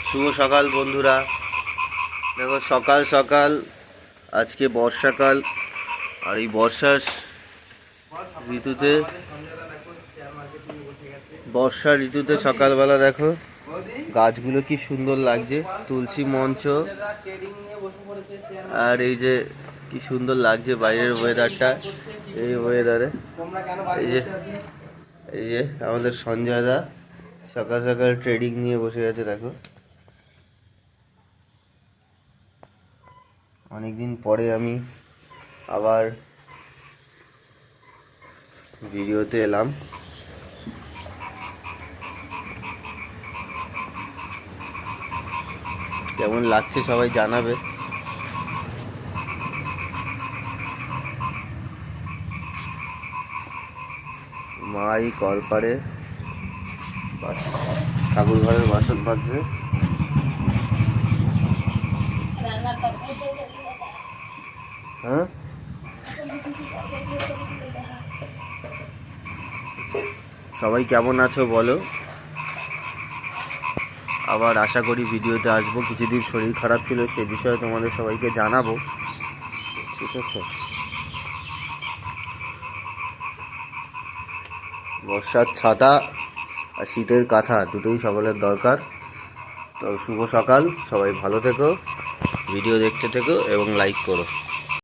শুভ সকাল বন্ধুরা। দেখো সকাল সকাল আজকে বর্ষাকাল, আর এই বর্ষার ঋতুতে সকালবেলা দেখো গাছগুলো কি সুন্দর লাগছে, তুলসী মঞ্চ, আর এই যে কি সুন্দর লাগছে বাইরের ওয়েদারটা। এই ওয়েদারে এই যে আমাদের সঞ্জয় দা সকাল সকাল ট্রেডিং নিয়ে বসে আছে। দেখো অনেকদিন পরে আমি আবার ভিডিওতে এলাম। কেমন লাগছে সবাই জানাবে। মা এই কলপারে ঠাকুর ঘরের বাসন মাজছে। হ্যাঁ, সবাই কেমন আছো বলো। আবার আশা করি ভিডিওতে আসবো। কিছুদিন শরীর খারাপ ছিল, সে বিষয়ে তোমাদের সবাইকে জানাবো, ঠিক আছে। বর্ষার ছাতা আর শীতের কাঁথা দুটোই সকলের দরকার। তো শুভ সকাল, সবাই ভালো থেকো, ভিডিও দেখতে থেকো এবং লাইক করো।